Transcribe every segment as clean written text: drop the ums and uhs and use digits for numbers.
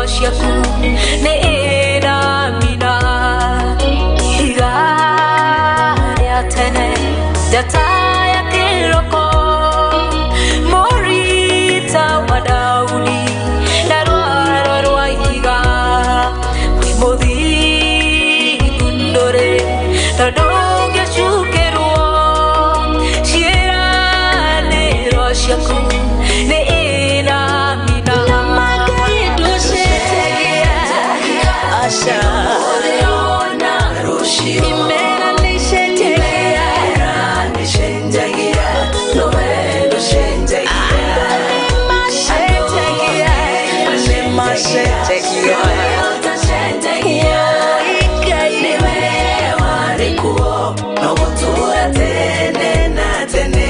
ciaku nĩ ĩramina iga rĩa tene njata ya kĩroko mũrita wa Daudi na rwaro rwa ikiga wĩ mũthingu ndũrĩ na ndũngĩcukerwo ciĩranĩro ciaku nĩ ĩramina Asha Oriona Roshi Imera Nishenjagia Noelo Shenjagia Mashenjagia Niwe warikuo Nogutura tene na tene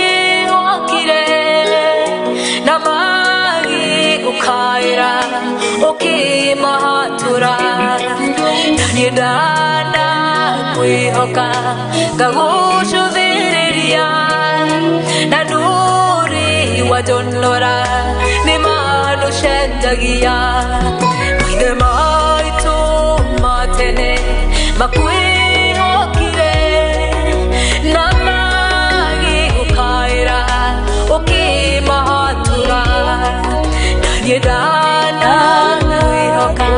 Makwihokire na magi ukaira ukimahatura nani dana kwihoka gagucuthiriria na nuri wajonora ni madushenjagia maithe maitu matene makwihokire na ukimahatura nanyedana kwihoka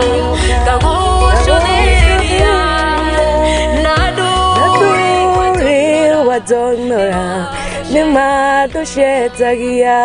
gagucuthiriria na nduri wajonora nimadushenjagia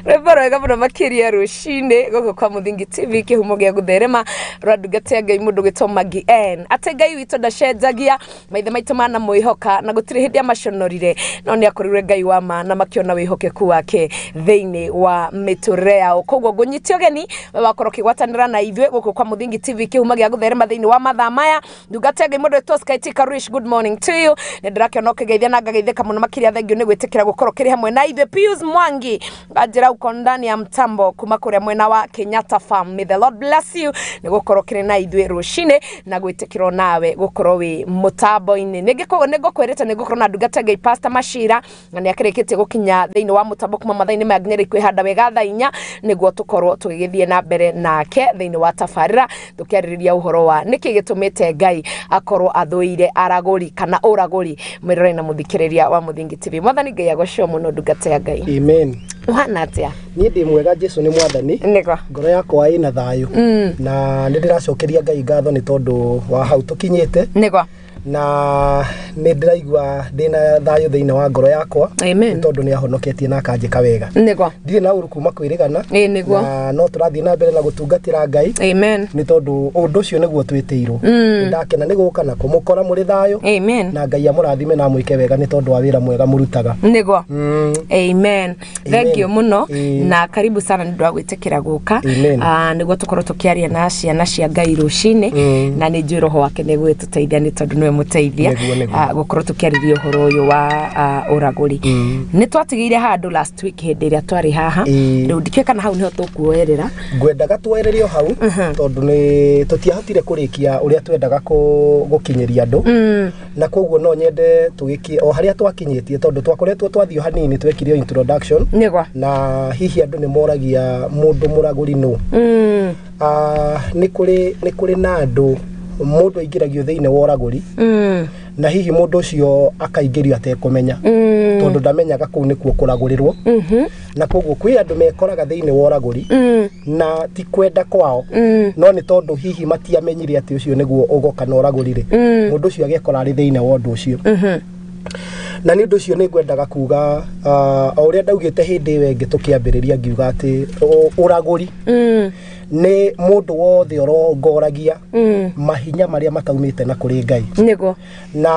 Rebora muno makiria rushine goko kwa Muthingi TV kihumo gya gutherema rwadugate Ngai mundu gitwa Magi N ate Ngai wito ndacenjagia maithe maitu mana mwihoka na gutiri hindi amaconorire no ni akorire Ngai wa ma na makiona wihokeku wake theini wa miturea koguo ngunyitio geni wakoro kigwatanira na ithwe goko kwa Muthingi TV kihumo gya gutherema theini wa mathaa maya ndugate Ngai mundu gitwa Skaitika Rish good morning to you ne ndirakiona ukigeithia na ngageitheka muno makiria thengio ni gwitikira gukoro kiri hamwe na ithwe Pius Mwangi ajira uko ndani ya mtambo kuma kuria mwena wa Kenyatta Farm. May the Lord bless you ni gukoro kiri na ithwe rushine na gwitikiro nawe gukoro wi mutambo ini nego kwereta nego korona ndugata Ngai Pastor Machira na ni akirikite gukinya theini wa mutambo kuma mathaini magneri kwihanda wega thainya niguo tukorwo tugigithie na mbere nake theini wa tafarira tukiaririria uhoro wa niki gitumite Ngai akorwo athuire araguri kana uraguri mwirore na muthikiriria wa Muthingi TV mwathani Ngai agocwo muno ndugata Ngai amen uhana atia ni ndi mwega Jesu ni mwathani niko ngoro yakwa ina thayu na ndiracokeria Ngai ngatho ni tondu wa hau tukinyite niko na nä ndiraigua ndina thayo thiini wa ngoro yakwa amen tondu ni ahonoketie na akanjika wega niko ndire na uru kuma kwirigana niko na no turathie na mbere na gutungatira Ngai amen ni tondu undu ucio niguo twitiirwo ndakena ni guka na kumukora muri thayo amen na Ngai amurathime na mwike wega ni tondu wa wira mwega murutaga niko amen thank you muno na karibu sana ndu wa gwitikira guka niguo tukorwo tukiaria na ciana cia Ngai rucine na ni njui roho wake ni gwituteithia ni tondu niwe muteithia gukorwo tukiariria uhoro uyu wa uraguri ni twatigire handu last week hindi iria twari haha riu ndike kana hau niho tukuoerera ngwendaga twererio hau tondu ni tutiahotire kurikia uria twendaga gukinyiria andu na koguo no nyende tugikie o haria twakinyitie tondu twakoretwo twathio hanini twekirio introduction na hihi andu ni moragia mundu muraguri no ni kuri na andu mundu aingiragio thiini wa uraguri na hihi mundu ucio akaingirio atekumenya tondu ndamenyaga kuu nikuo kuragurirwo na koguo kwi andu mekoraga thiini wa uraguri na ti kwenda kwao no ni tondu hihi matiamenyire ati ucio niguo ugoka na uragurire mundu ucio agekora ari thiini wa undu ucio na ni undu ucio ni ngwendaga kuga o uria ndaugite hindi wenge tukiambiriria ngiuga ati uraguri ni mundu wothe orongoragia mahinya maria mataumite na kuri Ngai niko na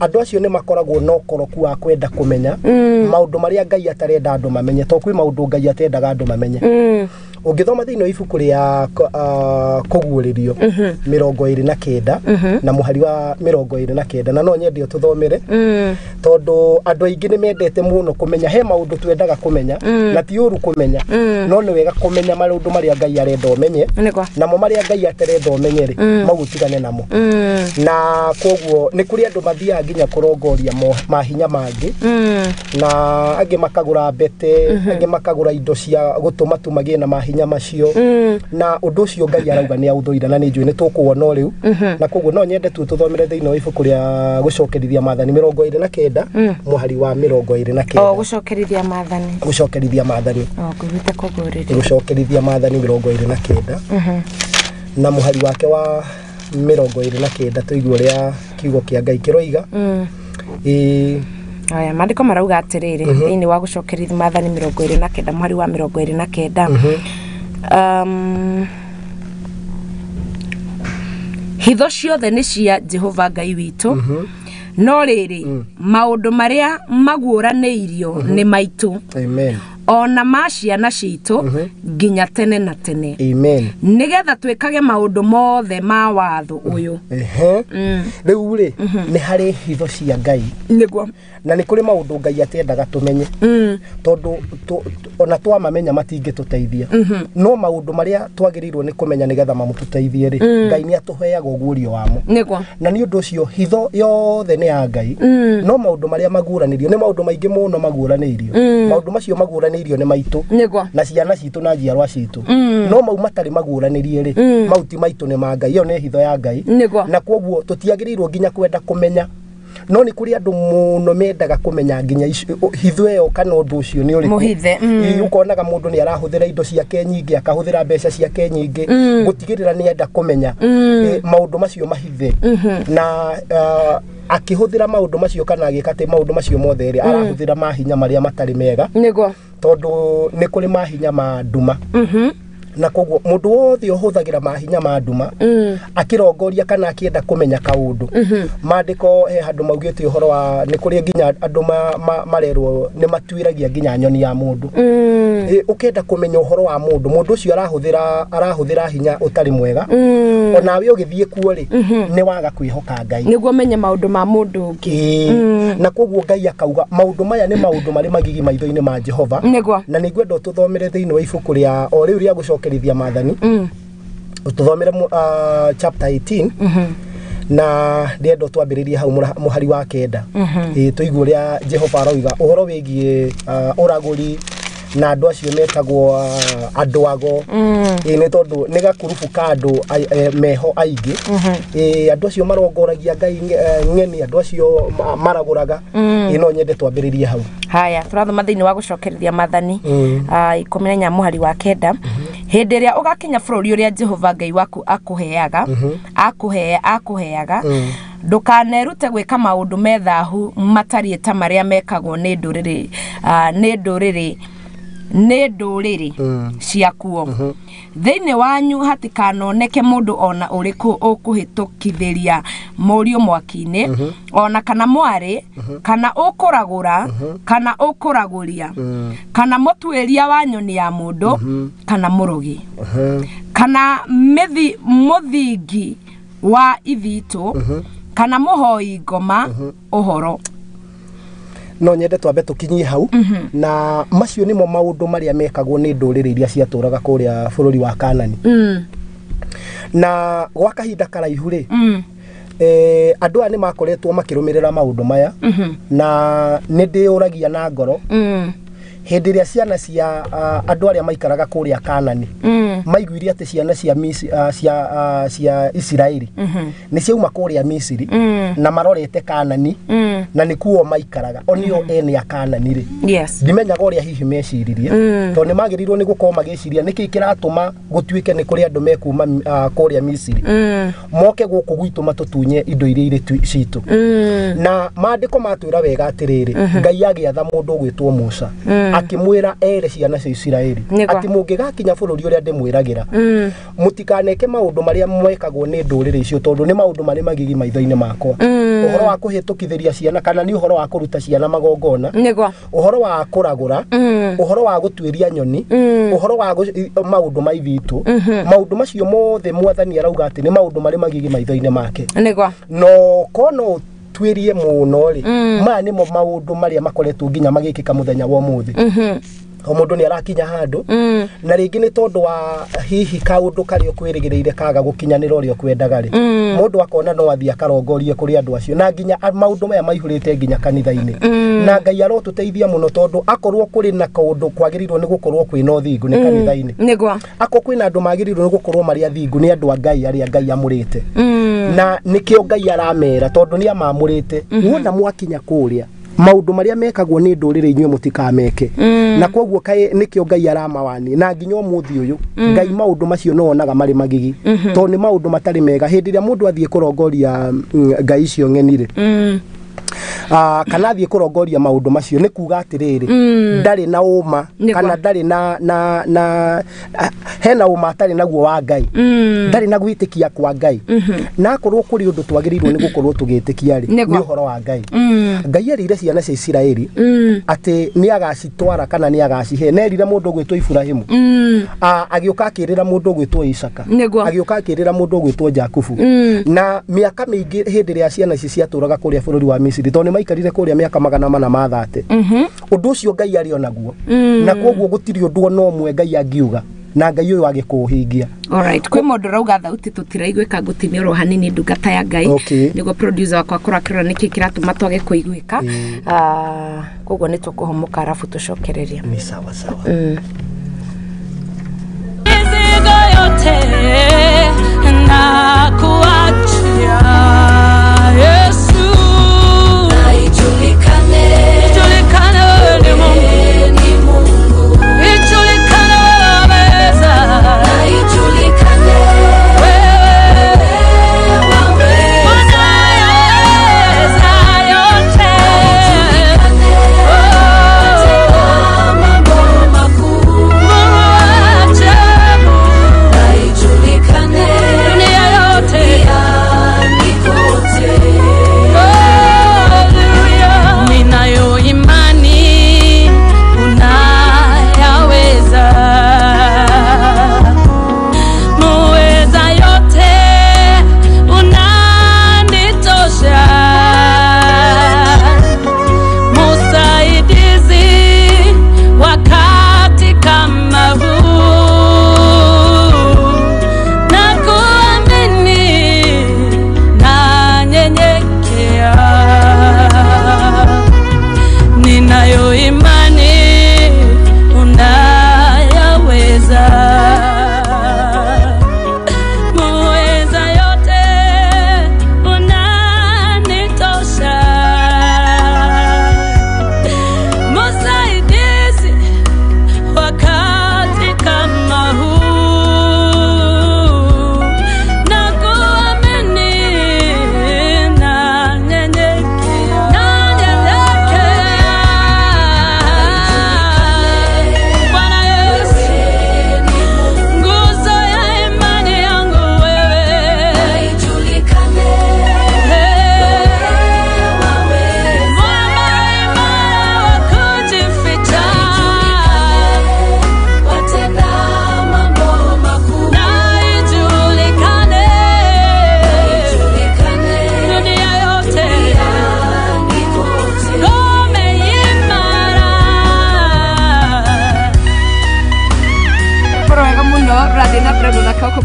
andu acio ni makoragwo no koroku wa kwenda kumenya maundu maria Ngai atarenda andu mamenye to kwi maundu Ngai atendaga andu mamenye Ungithoma thiini ibuku ria kuguuririo 29 na muhari wa 29 na no nyende tuthomere tondu andu aingi ni mendete muno kumenya he maundu twendaga kumenya na ti uru kumenya no ni wega kumenya maundu maria Ngai arenda umenye namo maria Ngai aterenda umenye ri magutigane namo na koguo ni kuri andu mathia nginya kurongoria mahinya mangi na angi makagura bete angi makagura indo cia gutuma tumagie na mahinya macio na undu ucio Ngai arauga ni authuira na ni njui ni tukuona riu na koguo no nyende tu tuthomere thiini wa ibuku ria gucokerithia maathani 29 muhari wa 29 gucokerithia maathani ngwite kugurira gucokerithia maathani 29 na muhari wake wa 29 tuigwe ria kiugo kia Ngai kiroiga aya mandiko marauga atiriri thiini wa gucokerithia maathani 29 muhari wa 29 hitho ciothe ni cia Jehova Ngai witu no riri maundu maria maguuraneirio ni maitu amen ona maciana citu nginya tene na tene amen nigetha twikage maundu mothe ma watho uyu riu ri ni hari hitho cia Ngai niguo na ni kuri maundu Ngai atendaga tumenye tondu ona twamamenya matingi tuteithia no maundu maria twagirirwo ni kumenya nigetha mamututeithie ri Ngai ni atuheaga uguurio wamo niguo na ni undu ucio hitho yothe ni ya Ngai no maundu maria maguranirio ni maundu maingi muno maguranirio maundu macio maguranirio ni maitu na ciana citu na njiarwa citu no mau matari maguranirie ri mauti maitu ni ma Ngai yo ni hitho ya Ngai na koguo tutiagirirwo nginya kwenda kumenya no ni kuri andu muno mendaga kumenya nginya hitho yo kana undu ucio ni uri muhithe ukonaga mundu ni arahuthira indo ciake nyingi akahuthira mbeca ciake nyingi gutigirira ni enda kumenya maundu macio mahithe na akihuthira maundu macio kana agikate maundu macio mothe ri arahuthira mahinya maria matari mega niguo tondu ni kuri mahinya ma nduma na koguo mundu wothe uhuthagira mahinya ma nduma akirongoria kana akienda kumenya kaundu mandiko handu maugite uhoro wa ni kuri nginya andu marerwo ni matuiragia nginya nyoni ya mundu ukenda kumenya uhoro wa mundu ucio arahuthira hinya utari mwega ona we ugithie kuo ri ni waga kwihoka Ngai niguo menye maundu ma mundu ungi na koguo Ngai akauga maundu maya ni maundu mari magigi maitho-ini ma Jehova na nigwenda tuthomere thiini wa ibuku ria o riu ria gucokerithia maathani tuthomere chapter 18 na ndiendo twambiririe hau muhari wa 9 tuigwe ria Jehova arauga uhoro wigie uraguri na andu acio metagwo andu ago ni tondu ni gakurubu ka andu meho aingi andu acio marongoragia Ngai ng'eni andu acio maraguraga no nyende twambiririe hau haya turathoma thiini wa gucokerithia maathani 14 muhari wa 9 hindi ria ugakinya bururi uria Jehova Ngai waku akuheaga ndukanerute gwika maundu methahu matari ta maria mekagwo ni nduriri ciakuo thiini wanyu hatikanoneke mundu ona uriku ukuhitukithiria murio mwaki-ini ona kana mwari kana ukuragura kana ukuraguria kana mutwiria wa nyoni ya mundu kana murugi kana muthingi wa ithitu kana muhoi ngoma uhoro no nyende twambe tukinyie hau na macio nimo maundu maria mekagwo ni nduriri iria ciaturaga kuria bururi wa Kanani na gwa kahinda karaihu ri andu ani makoretwo makirumirira maundu maya na ni ndiuragia na ngoro hindi iria ciana cia andu aria maikaraga kuria Kanani maiguire ati ciana cia Israeli ni ciauma kuria Misiri na marorete Kanani na nikuo maikaraga onio ene ya Kanani ri ndimenyaga uria hihi meciririe to ni magirirwo ni gukorwo magiciria niki kiratuma gutuike ni kuria andu mekuma kuria Misiri moke guku gwitu matutunye indo iria iri citu na mandiko matwira wega atiriri Ngai agiatha mundu gwitwo Musa akimwira ere ciana cia Israeli ati mungigakinya bururi uria ndimwira makwiragira mutikaneke maundu maria mwekagwo ni ndurire icio tondu ni maundu mari magigi maitho-ini makwa uhoro wa kuhitukithiria ciana kana ni uhoro wa kuruta ciana magongona nego uhoro wa kuragura uhoro wa gutwiria nyoni uhoro wa maundu maithitu maundu macio mothe mwathani arauga ati ni maundu mari magigi maitho-ini make nego no kono twirie muno ri ma ni mo maundu maria makoretwo nginya magikika muthenya wa muthi o mundu ni arakinya handu na ringi ni tondu wa hihi kaundu kari okwirigireire kaga gukinyanira uri okwendaga ri mundu akona no athia karongorie kuri andu acio na nginya maundu maya maihurite nginya kanitha-ini na Ngai arotuteithia muno tondu akorwo kuri na kaundu kwagirirwo ni gukorwo kwina uthingu ni kanitha-ini nigwa akwo kwina andu magirirwo ni gukorwo mari athingu ni andu a Ngai aria Ngai amurite na nikio Ngai aramera tondu ni amamurite wona mwakinya kuria maundu maria mekagwo ni ndurire inywe mutikameke na koguo kai nikio Ngai aramawani na nginya umuthi uyu Ngai maundu macio no onaga mari magigi to ni maundu matari mega hindi ria mundu athie kurongoria Ngai cio ngenire kana athie kurongoria maundu macio ni kuga atiriri ndari na uma kana ndari na hena uma atari naguo wa Ngai ndari na gwitikia kwa Ngai na akorwo kuri undu twagirirwo ni gukorwo tugitikia ri ni uhoro wa Ngai Ngai erire ciana cia Isiraeli ati ni agacitwara kana ni agacihe nerire mundu gwitwo Ibrahimu agioka akirira mundu gwitwo Isaka agioka akirira mundu gwitwo Jakubu na miaka mingi hindi ria ciana ici ciaturaga kuria bururi wa Misiri to ni maikarire kuria miaka 430 undu ucio Ngai ari onaguo na koguo gutiri undu no mwe Ngai angiuga na Ngai uyu agikuhingia. Alright, kwe mundu rauga thauti tutiraigwika gutinioro hanini ndungata ya Ngai nigo producer wakwa kurakira niki kiratuma twage kuigwika koguo ni tukuhomoka arafu tucokereria ni sawa sawa mizigo yote na kuachia Yesu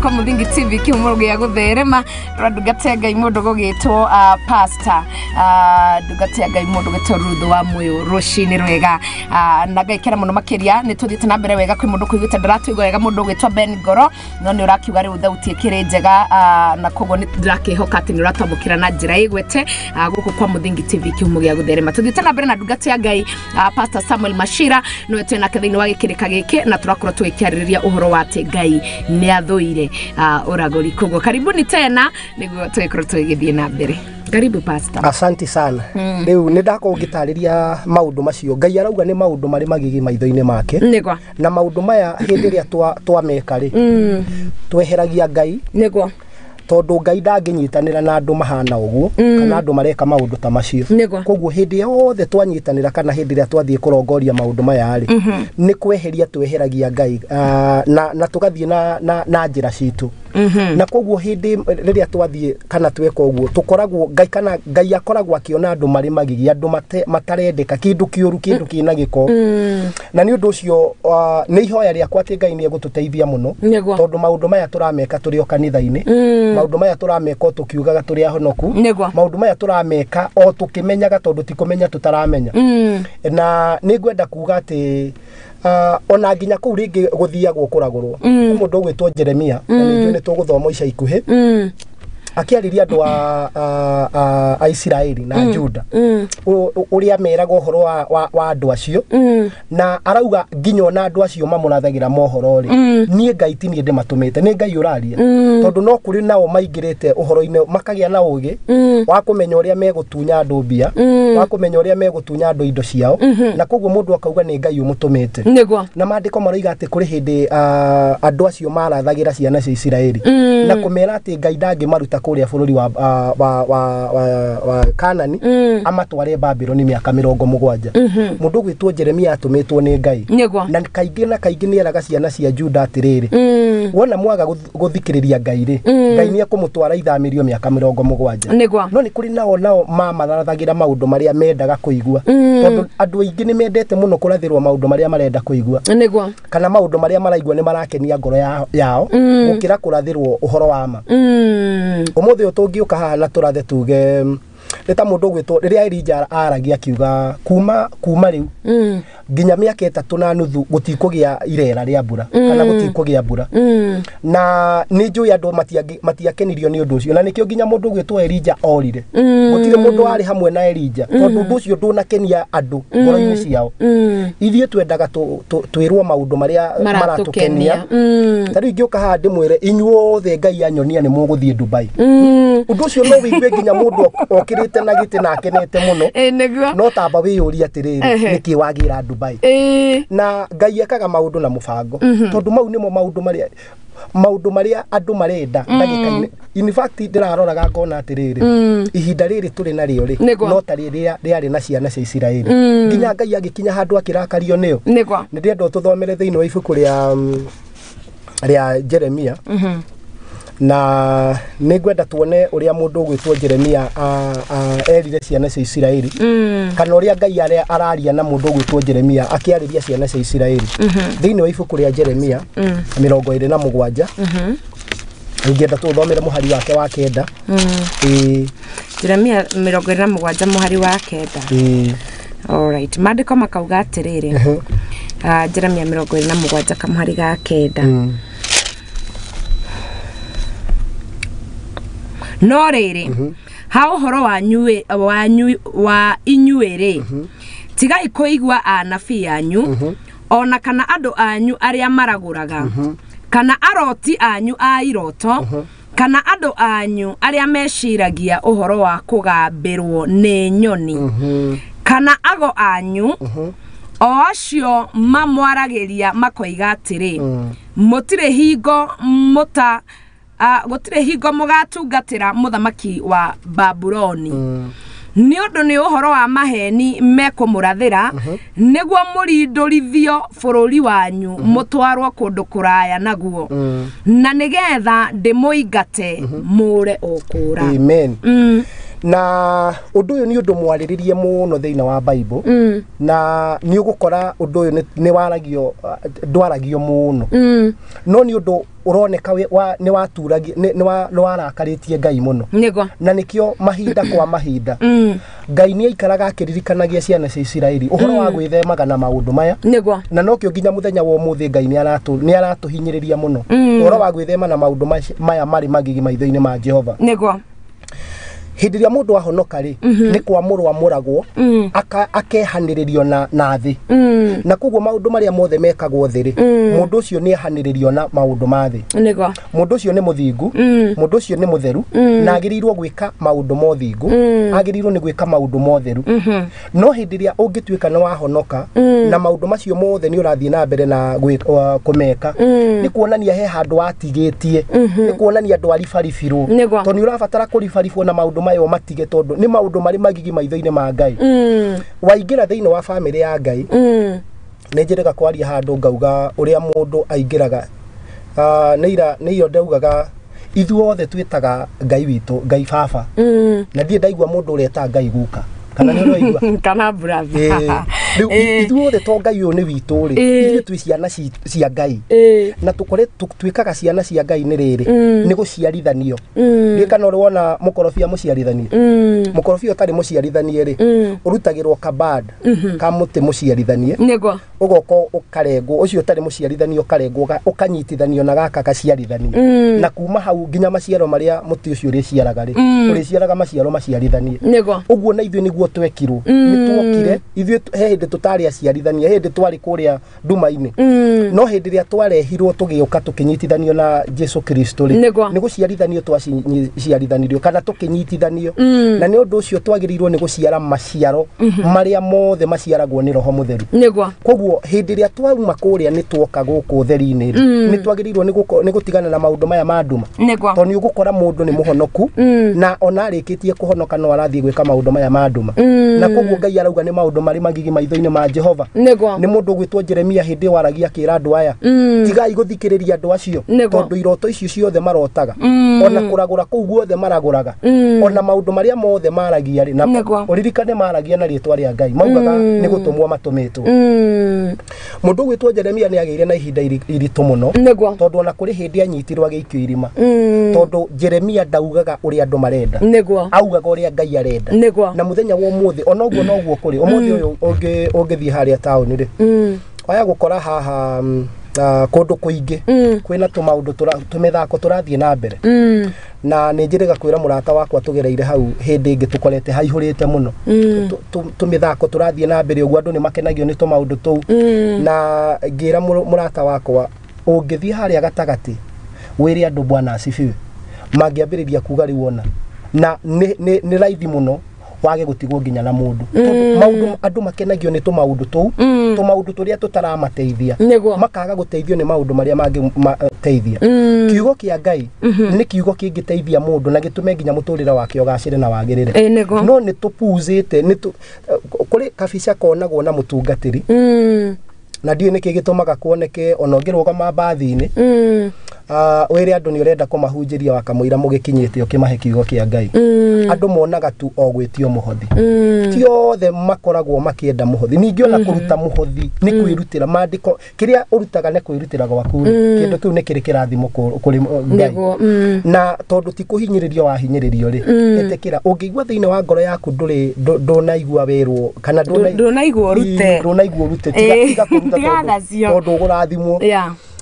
kwa Muthingi TV kiumuruge ya gutherema radugate Ngai mundu gugitwo pastor dugate Ngai mundu gitwo Ruthu wa Muyo rushini rwega na Ngai kera muno makiria ni tuthite na mbere wega kwi mundu kwiguta ndaratuigo wega mundu gitwo Ben Ngoro no ni urakiuga ri uthauti ikire njega na kogo ni ndirakihoka ati ni uratambukira na njira igwete guku kwa Muthingi TV kiumuruge ya gutherema tuthite na mbere na dugate Ngai pastor Samuel Machira no twena kathini wa gikirika giki na turakora twikariria uhoro wate Ngai ni athuire Uraguri kogo karibuni tena niguo twekoro twigithie na mbere. Karibu pastor. Asante sana. Riu ni ndako ngitariria maundu macio. Ngai arauga ni maundu mari magigi maitho-ini make. Nigwa. Na maundu maya hindi ria twameka ri. Tweheragia Ngai. Nigwa. Tondu Ngai ndanginyitanira na andu mahana uguo kana andu mareka maundu ta macio. Koguo hindi yothe twanyitanira kana hindi ria twathie kurongoria maundu maya ri ni kweheria tweheragia Ngai na tugathie na njira citu. Na koguo hindi riria twathie kana tweka uguo tukoragwo Ngai kana Ngai akoragwo akiona andu mari magigi andu matarendeka kindu kiuru kindu kina giko. Na ni undu ucio ni ihoya riakwa ati Ngai ni egututeithia muno tondu maundu maya turameka turi o kanitha-ini. Maundu maya turameka tukiugaga turi ahonoku. Maundu maya turameka o tukimenyaga tondu tikumenya tutaramenya. Na ni ngwenda kuga ati ona nginya kuu ringi guthiagwo kuragurwo mundu gwitwo Jeremia na ningi ni tuguthoma ica ikuhi akiariria andu a Israeli na Juda uria meraga uhoro wa andu acio na arauga nginya ona andu acio mamurathagira mohoro ri nie Ngai ti nie ndimatumite ni Ngai uraria tondu no kuri nao maingirite uhoro-ini makagia na ugi wa kumenya uria megutunya andu mbia wa kumenya uria megutunya andu indo ciao na koguo mundu akauga ni Ngai umutumite na maandiko maraiga ati kuri hindi andu acio marathagira ciana cia Israeli na kumera ati Ngai ndangimaruta kuria bururi wa Kanani amatware Babyloni miaka 70. Mundu gwitwo Jeremia atumitwo ni Ngai na kaingi ni eraga ciana cia Juda atiriri wona mwaga guthikiriria Ngai ri Ngai ni akumutwara ithamirio miaka 70. No ni kuri nao mamathagira maundu maria mendaga kuigua tondu andu aingi ni mendete muno kurathirwo maundu maria marenda kuigua kana maundu maria maraigua ni marakenia ngoro yao gukira kurathirwo uhoro wa ma. Umuthi utungiuka haha na turathe tuge Leta mundu gwitwo riria Elija aragia kiuga kuma riu nginya miaka 3 na nuthu gutikugia irera ria mbura kana gutikugia mbura na ni njui andu matiakenirio ni undu ucio na nikio nginya mundu gwitwo Elija orire gutire mundu ari hamwe na Elija tondu undu ucio ndunakenia andu ngoro-ini ciao ithie twendaga twirwo maundu maria maratukenia tari ngioka ha ndimwire inyuothe Ngai anyonia ni muguthie Dubai undu ucio no wigue nginya mundu okirite na giti na akenete muno no tamba wiyuria atiriri niki wagira Dubai na Ngai ekaga maundu na mubango tondu mau nimo maundu maria andu marenda ndagika-ini in fact ndiraroraga ngona atiriri ihinda riri turi na rio ri no tari riari na ciana cia Israeli nginya Ngai agikinya handu akirakario nio ni ndienda tuthomere thiini wa ibuku ria Jeremia na nigwenda tuone uria mundu gwitwo Jeremia erire ciana cia Israeli kana uria Ngai araria na mundu gwitwo Jeremia akiariria ciana cia Israeli thiini wa ibuku ria Jeremia 27 ngenda tuthomere muhari wake wa 9 Jeremia 27 muhari wa 9 alright maandiko makauga atiriri Jeremia 27 kamuhari ga 9 no riri ha uhoro wa inyuere tigai kuigwa anabii anyu ona kana andu anyu aria maraguraga kana aroti anyu a iroto kana andu anyu aria meciragia uhoro wa kugambirwo ni nyoni kana ago anyu o acio mamwaragiria makoiga atiri mutire hingo gutire hingo mugatungatira muthamaki wa Babuloni ni undu ni uhoro wa maheni mekumurathira niguo murindurithio bururi wanyu mutwarwo kundu kuraya naguo na nigetha ndimuingate mure okura. Amen. Na undu uyu ni undu mwariririe muno thiina wa Bible na ni ugukora undu uyu ni waragio ndwaragio muno no ni undu uroneka ni waturagi ni warakaritie Ngai muno na nikio mahinda kwa mahinda Ngai ni aikaraga akiririkanagia ciana cia Israeli uhoro wa gwithemaga na maundu maya na nokio nginya muthenya wa umuthi Ngai ni aratuhinyiriria muno uhoro wa gwithema na maundu maya mari magigi maitho-ini ma Jehova hindi ya mundu ahonoka ri ni kwa muru amuragwo akehaniririo na thi na kuguo maundu maria mothe mekagwo thi ri mundu ucio ni ahaniririo na maundu ma thi nego mundu ucio ni muthingu mundu ucio ni mutheru na agirirwo gwika maundu mothingu agirirwo ni gwika maundu motheru no hindi ya ungituika na wahonoka na maundu macio mothe ni urathie na mbere na kumeka ni kuonania he handu atigitie ni kuonania ndwari baribirwo to ni urabatara kuribaribwo na maundu mayo matige tondu ni maundu mari magigi maitho-ini ma Ngai waingira thiini wa family ya Ngai ni njirega kwaria handu ngauga uria mundu aingiraga ni iyo ndaugaga ithuothe twitaga Ngai witu Ngai baba na ndie ndaigua mundu ureta Ngai guka kana ni uraigua kana brother ithuothe to Ngai uyu ni witu ri ithu twi ciana cia Ngai na tukore twikaga ciana cia Ngai ni riri ni guciarithanio ni kana uri wona mukorofia muciarithanio mukorofia utari muciarithanie ri urutagirwo kabad ka muti muciarithanie nego ugoko ukarengwo ucio utari muciarithanio ukarengwo ukanyitithanio na gaka gaciarithanio na kuma hau nginya maciaro maria muti ucio uri ciaraga ri uri ciaraga maciaro maciarithanie nego uguo na ithuĩ niguo twekirwo ni twokire ithuĩ he hindi tutari aciarithania hindi twari kuria nduma-ini no hindi ria twarehirwo tugiuka tukinyitithanio na Jesu Kristo ri ni guciarithanio twaciarithanirio kana tukinyitithanio na ni undu ucio twagirirwo ni guciara maciaro maria mothe maciaragwo ni Roho Mutheru koguo hindi ria twauma kuria ni twoka guku theri-ini ni twagirirwo ni gutigana na maundu maya ma nduma to ni ugukora mundu ni muhonoku na ona arikitie kuhonoka no arathie gwika maundu maya ma nduma na koguo Ngai arauga ni maundu mari magigi maitho-ini ma Jehova ni mundu gwitwo Jeremia hindi waragia kira andu aya tigai guthikiriria andu acio tondu iroto icio ciothe marotaga ona kuragura kuu guothe maraguraga ona maundu maria mothe maragia ri na uririkane maragia na rietwa ria Ngai maugaga ni gutumwo matumitwo mundu gwitwo Jeremia ni ageire na ihinda iritu muno tondu ona kuri hindi anyitirwo agikio irima tondu Jeremia ndaugaga uri andu marenda augaga uri Ngai arenda na muthenya wa umuthi ona uguo no guo kuri umuthi uyu ungithie haria tauni ri aya gukora haha kundu kuingi kwina tumaundu tumithako turathie na mbere na ni njirega kwira murata wakwa tugereire hau hindi ingi tukorete haihurite muno tumithako turathie na mbere uguo andu ni makenagio ni tumaundu tou na ngira murata wakwa ungithie haria gatagati wiri andu bwana asifiwe mangiambiriria kuga riwona na ni raithi muno wage gutigwo nginya na mundu maundu andu makenagio ni tumaundu tou tumaundu turia tutaramateithia makaga guteithio ni maundu maria mangimateithia kiugo kia Ngai ni kiugo kingiteithia mundu na gitume nginya muturire wake ugacire na wagirire no ni tupuzite ni kuri kabica konagwo na mutungatiri na ndio niki gitumaga kuoneke ona ngirugama bathi-ini wiri andu ni urenda kumahunjiria wakamuira mugikinyite ukimahe kiugo kia Ngai andu monaga tu ogwitio muhothi ti othe makoragwo makienda muhothi ningi ona kuruta muhothi ni kwirutira mandiko kiria urutaga ni kwirutira gwaku kindu kiu ni kiri kirathimo kuri Ngai na tondu ti kuhinyiririo wahinyiririo ri etekira ungigwa thiini wa ngoro yaku ndunaigua werwo kana ndunaigua rute tiga kuruta tondu ugurathimwo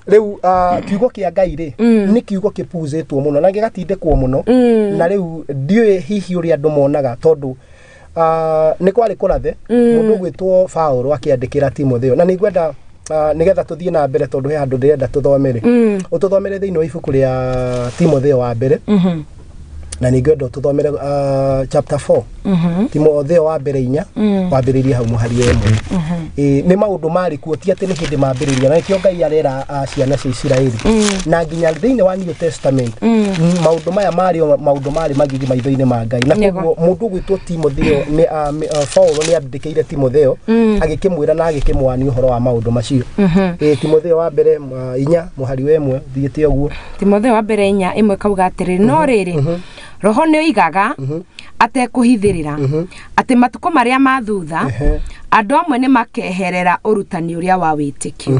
riu kiugo kia Ngai ri ni kiugo kipuzitwo muno na gigatindekwo muno na riu ndiwe hihi uri andu monaga tondu ni kwari kurathe mundu gwitwo Paulo akiandikira Timotheo na nigwenda nigetha tuthie na mbere tondu he andu ndirenda tuthomere ututhomere thiini wa ibuku ria Timotheo wa mbere na nigwenda tuthomere chapter 4 Timotheo wa mbere 4 wambiriria hau muhari emwe ni maundu mari kuo ti ati ni hindi mambiriria na kio Ngai arera ciana cia Israeli na nginya thiini wa New Testament maundu maya mari magigi maitho-ini ma Ngai na koguo mundu gwitwo Timotheo ni Paulo ni andikire Timotheo agikimwira na agikimwani uhoro wa maundu macio Timotheo wa mbere 4 muhari emwe thiite uguo Timotheo wa mbere 4 imwe kauga atiri no riri Roho ni oigaga ate kuhithirira ate matuko maria mathutha andũ amwe nĩ makeherera ũrutani ũrĩa wa wĩtĩkio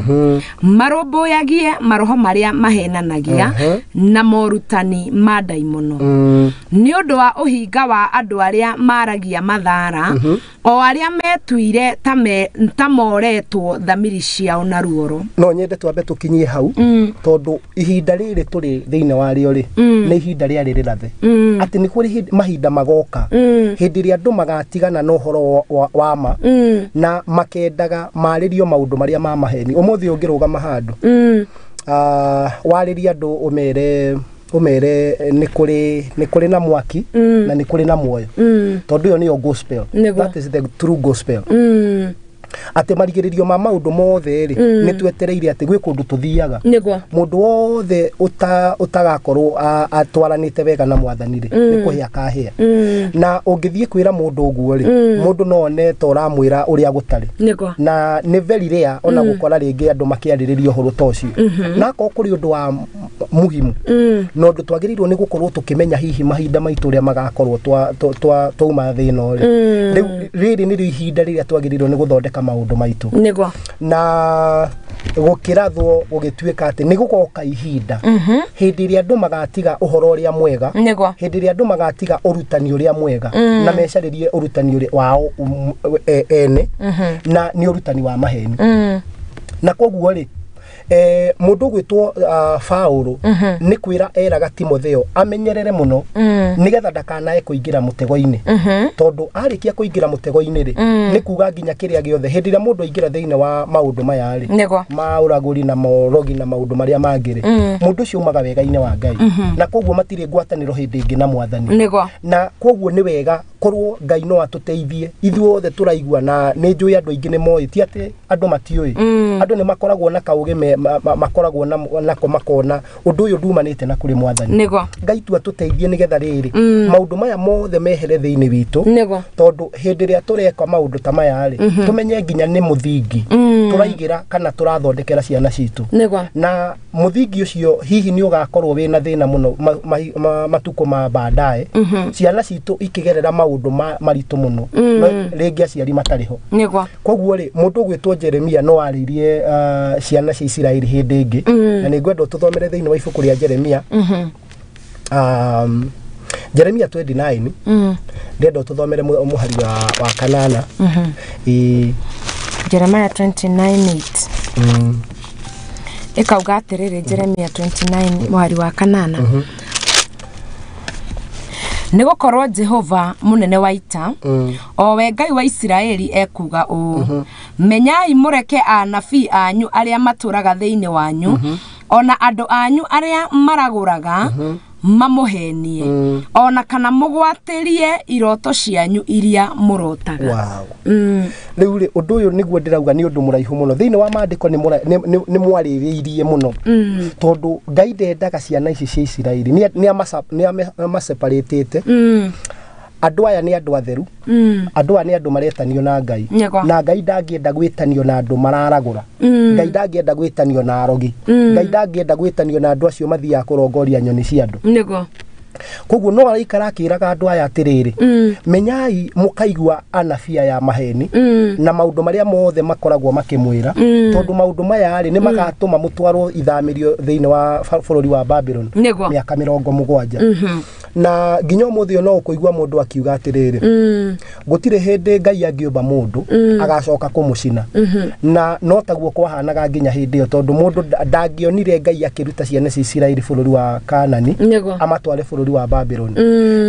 marũmbũyagie maroho marĩa mahenanagia na morutani ma ndaimono nĩ ũndũ wa ũhinga wa andũ arĩa maragia mathara o arĩa metuire ta moretwo thamiri ciao na ruoro. No nyende twambe tũkinyie hau tondũ ihinda rĩrĩ tũrĩ thĩinĩ warĩo rĩ nĩ ihinda rĩa rĩrathe atĩ nĩ kũrĩ mahinda magoka hĩndĩ ĩrĩa andũ magatigana na ũhoro wa ma na makendaga marĩrio maũndũ marĩa ma maheni. Ũmũthĩ ũngĩrũgama handũ warĩria andũ umere nĩ kũrĩ na mwaki na nĩ kũrĩ na muoyo tondũ yo nĩyo gospel. That is the true gospel. Ate marigĩrĩrio ma maũndũ mothe rĩ nĩ twetereire atĩ gwĩ kũndũ tũthiaga mũndũ wothe utagakorwo atwaranĩte wega na mwathani rĩ nĩ kũhĩa kahĩa na ũngĩthiĩ kwĩra mũndũ ũguo rĩ mũndũ no one ta ũramwĩra ũrĩa gũtarĩ na nĩ very rare ona gũkora rĩngĩ andũ makĩarĩrĩria ũhoro ta ũcio na ko kũrĩ ũndũ wa muhimu no ũndũ twagĩrĩirwo nĩ gũkorwo tũkĩmenya hihi mahinda maitũ ũrĩa magakorwo twauma thĩna rĩu rĩrĩ nĩ ihinda rĩrĩa twagĩrĩirwo nĩ gũthondeka maũndũ maitũ na gũkĩrathwo gũgĩtuĩka atĩ nĩ gũgoka ihinda hĩndĩ ĩrĩa andũ magatiga ũhoro ũrĩa mwega hĩndĩ ĩrĩa andũ magatiga ũrutani ũrĩa mwega na mecarĩrie ũrutani ũrĩa wao ene na nĩ ũrutani wa maheni na koguo rĩ mũndũ gwĩtwo Paulo nĩ kwĩra eraga Timotheo amenyerere mũno nigetha ndakanae kũingĩra mũtego-inĩ tondũ arĩkia kũingĩra mũtego-inĩ rĩ nĩ kuga nginya kĩrĩa gĩothe hĩndĩ ĩrĩa mũndũ aingĩra thĩinĩ wa maũndũ maya rĩ ma ũragũri na morogi na maũndũ marĩa mangĩ rĩ mũndũ ũcio umaga wega-inĩ wa Ngai na koguo matirĩ ngwatanĩro hĩndĩ ĩngĩ na mwathani na koguo nĩ wega korwo Ngai no atũteithie ithuothe tũraigua na nĩ njũĩ andũ aingĩ nĩ moĩ ti atĩ andũ matiũĩ andũ nĩ makoragwo na kaũgĩ makoragwo nako makona ũndũ ũyũ ndumanĩte na kũrĩ mwathani Ngai tu atũteithie nĩgetha rĩrĩ maũndũ maya mothe mehere thĩinĩ witũ tondũ hĩndĩ ĩrĩa tũreka maũndũ ta maya rĩ tũmenye nginya nĩ mũthingi tũraigĩra kana tũrathondekera ciana citũ na mũthingi ũcio hihi nĩ ũgakorwo wĩna thĩna mũno matukũ ma baadaye ciana citũ ikĩgerera maũndũ maritũ mũno rĩngĩ aciari matarĩ ho koguo rĩ mũndũ gwĩtwo Jeremia no arĩirie ciana cia Isiraeli hĩndĩ ĩngĩ na nĩ ngwenda tũthomere thĩinĩ wa ibuku rĩa Jeremia Jeremia 29 ndenda tũthomere mũhari wa kanana Jeremia 29:8 ikauga atĩrĩrĩ Jeremia 29 mũhari wa kanana nĩgũkorwo Jehova mũnene wa ita o we Ngai wa Isiraeli ekuga ũũ menyai mũreke anabii anyu arĩa matũraga thĩinĩ wanyu ona andũ anyu arĩa maragũraga mamuhenie ona kana mugwatĩrie iroto cianyu iria murotaga. Rĩu rĩ ũndũ ũyũ nĩguo ndĩrauga nĩ ũndũ mũraihu mũno thĩinĩ wa maandĩko nĩ mwarĩrĩirie mũno tondũ Ngai ndendaga ciana ici cia Isiraeli nĩ amaseparatĩte andũ aya nĩ andũ atheru andũ aya nĩ andũ maretanio na Ngai na Ngai ndangĩenda gwĩtanio na andũ mararagũra Ngai ndangĩenda gwĩtanio na arogi Ngai ndangĩenda gwĩtanio na andũ acio mathiaga kũrongoria nyoni cia andũ koguo no araikara akĩraga andũ aya atĩrĩrĩ menyai mũkaigua anabii ya maheni na maũndũ marĩa mothe makoragwo makĩmwĩra tondũ maũndũ maya rĩ nĩ magatũma mũtwarwo ithamĩrio thĩinĩ wa bũrũri wa Babylon mĩaka 70 na nginya mũthio no kũigua mũndũ akiuga atĩrĩrĩ gũtirĩ hĩndĩ Ngai angĩũmba mũndũ agacoka kũmũcina na no taguo kwahanaga nginya hĩndĩ ĩyo tondũ mũndũ ndangĩonire Ngai akĩruta ciana cia Isiraeli bũrũri wa Kaanani amatware bũrũri wa Babylon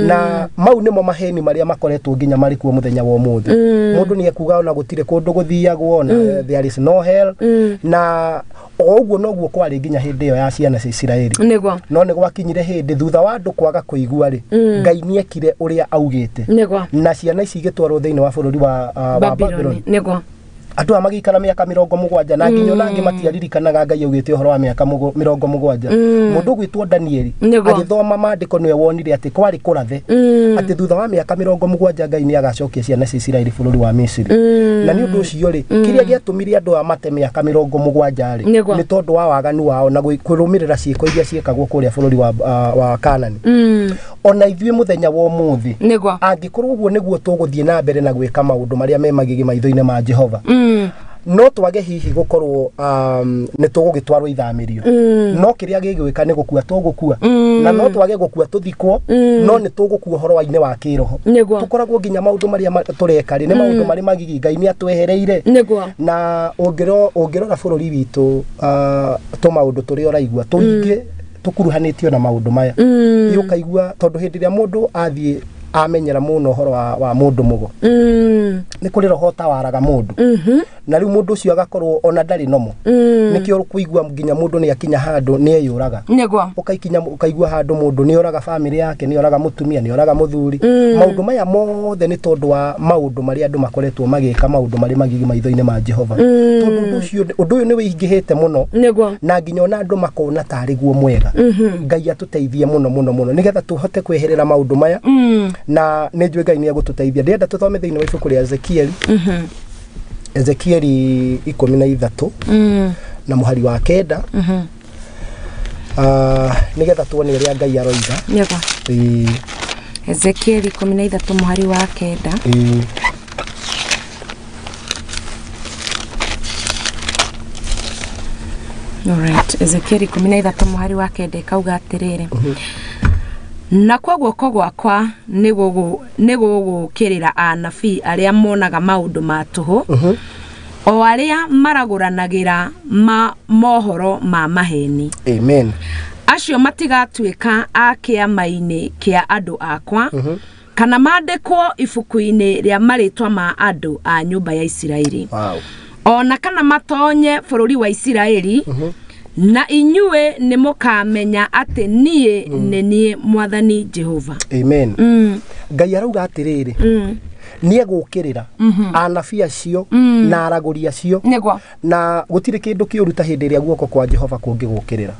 na mau nĩmo maheni marĩa makoretwo nginya marĩ kuo mũthenya wa ũmũthĩ mũndũ nĩ ekuga ona gũtirĩ kũndũ gũthiagwo na there is no hell na oguo noguo kwarĩ nginya hĩndĩ ĩyo ya ciana cia Isiraeli no nĩ gwakinyire hĩndĩ thutha wa andũ kwaga kũigua rĩ Ngai nĩekire ũrĩa augĩte na ciana ici igĩtwarwo thĩinĩ wa bũrũri wa Babylon andu amagikara miaka 70 na nginyo nangi matiaririkanaga Ngai augite uhoro wa miaka 70 mundu gwitwo Danieli agithoma mandiko niwe wonire ati kwari kurathe ati thutha wa miaka 70 Ngai ni agacokia ciana cia Isiraeli bururi wa Misri na ni undu ucio ri kiria giatumire andu amate miaka 70 ri ni tondu wa waganu wao na kwirumirira ciiko iria ciekagwo kuria bururi wa Kanani ona ithuĩ muthenya wa umuthi angikorwo uguo niguo tuguthie na mbere na gwika maundu maria me magigi maitho-ini ma Jehova no twage hihi gukorwo ni tugugitwarwo ithamirio no kiria gigwika ni gukua tugukua na no twage gukua tuthikwo no ni tugukua horo wa-ini wa kiroho tukoragwo nginya maundu maria tureka ri ni maundu mari magigi Ngai ni atwehereire na ungirora bururi witu to maundu turi oraigua tuingi tukuruhanitio na maundu maya yukaigua tondu hindi ria mundu athie amenyera muno horo wa mundu mugo ni kuri roho tawaraga mundu na riu mundu ucio agakorwo ona ndari nomo nikio kuigua nginya mundu ni akinya handu ni eyuraga ukaigua handu mundu ni oraga family yake ni oraga mutumia ni oraga muthuri maundu maya mothe ni tondu wa maundu mari andu makoretwo magika maundu mari magigi maitho-ini ma Jehova tondu undu uyu ni wingihite muno na nginya ona andu makona tari guo mwega Ngai atuteithie muno nigetha tuhote kweherera maundu maya na nejwe Ngai ni agututeithia ndienda tuthome thiini wa ibuku ria Ezekiel Ezekieli 13 na muhari wa 9 nigetha tuone ria Ngai aroiga Ezekieli 13 muhari wa 9 Alright, Ezekieli 13 muhari wa 9 kauga atirire na kwa guoko gwakwa nigugukirira anabii aria monaga maundu matuhu o aria maraguranagira mohoro ma maheni amen acio matigatuika akiama-ini kia andu akwa kana mandikwo ibuku-ini ria maritwa ma andu a nyumba ya Isiraeli ona kana matonye bururi wa Isiraeli na inyue ni mukamenya ati nie mwathani Jehova amen Ngai arauga atiriri ni egukirira anabii acio na araguri acio na gutire kindu kiuruta hindi ria guoko kwa Jehova kungigukirira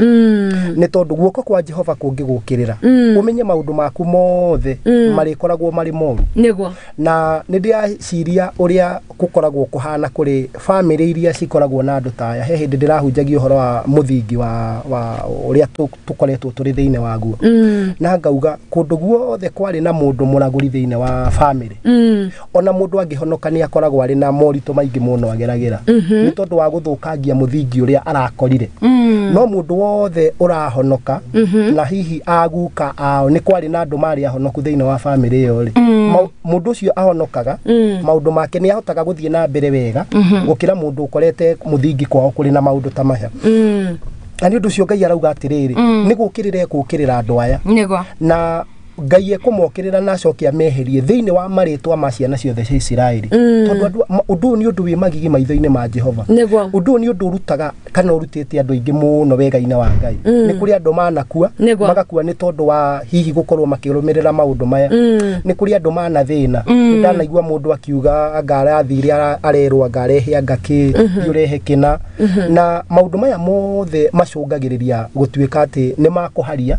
ni tondu guoko kwa Jehova kungigukirira umenye maundu maku mothe marikoragwo mari moru na ni ndiraciria uria gukoragwo kuhana kuri family iria cikoragwo na andu taya he hindi ndirahunjagia uhoro wa muthingi wa uria tukoretwo turi thiine waguo na ngauga kundu guothe kwari na mundu muraguri thiine wa family ona mundu angihonoka ni akoragwo ari na morito maingi muno ageragira ni tondu wa guthukangia muthingi uria arakorire no mundu wothe urahonoka na hihi aguka ni kwari na andu mari ahonoku thiine wa family iyo ri mundu ucio ahonokaga maundu make ni ahotaga guthie na mbere wega gukira mundu ukorete muthingi kwao kuri na maundu ta maya ani undu ucio Ngai arauga atiriri ni gukirira andu aya na Ngai ekumokirira na acokia meherie thiini wa maritwa ma ciana ciothe cia Isiraeli tondu undu ni undu wi magigi maitho-ini ma Jehova undu ni undu urutaga kana urutite andu aingi muno wega-ini wa Ngai ni kuri andu manakua magakua ni tondu wa hihi gukorwo makirumirira maundu maya ni kuri andu mana thina ndanaigua mundu akiuga angara athire arerwa ngarehe angaki yurehe kina na maundu maya mothe macungagiriria gutuika ati ni makuharia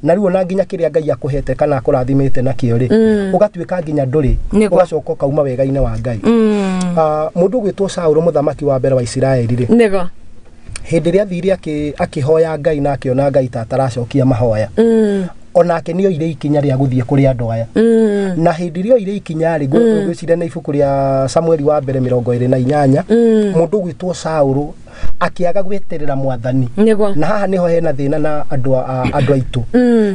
na riu ona nginya kiria Ngai akuhete kana kurathimite na kio ri ugatuika nginya nduri ugacoka kauma wega-ini wa Ngai mundu gwitwo Saul muthamaki wa mbere wa Isiraeli ri hindi ria thiri akihoya Ngai na akiona Ngai tataracokia mahoya onake ni oire ikinya ria guthie kuri andu aya na hindi ria oire ikinya ri gwicira na ibuku ria Samueli wa mbere 28 mundu gwitwo Saul akiaga gweterera mwathani na haha niho hena thina na andu aitu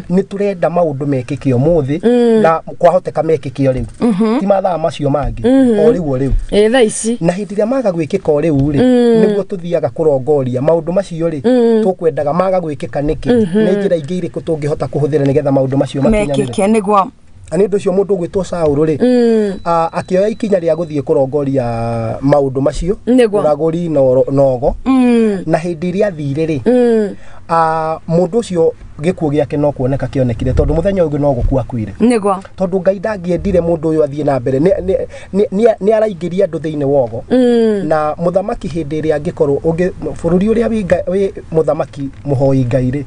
ni turenda maundu mekike umuthi na kwahoteka mekike riu ti mathaa macio mangi o riu thaa ici na hindi ria maga gwikika o riu ri niguo tuthiaga kurongoria maundu macio ri tukwendaga maga gwikika niki ni njira ingi iriku tungihota kuhuthira nigetha maundu macio mekike niguo ani undu ucio mundu gwitwo Saul ri akioya ikinya ria guthie kurongoria maundu macio uraguri nogo na hindi ria thire ri mundu ucio gikuo giake no kuoneka kionekire tondu muthenya ungi no gukua kwire nigwa tondu Ngai ndangiendire mundu uyu athie na mbere ni araingiria andu thiini wogo na muthamaki hindi ria angikorwo ungi bururi uria wi muthamaki muhoi Ngai ri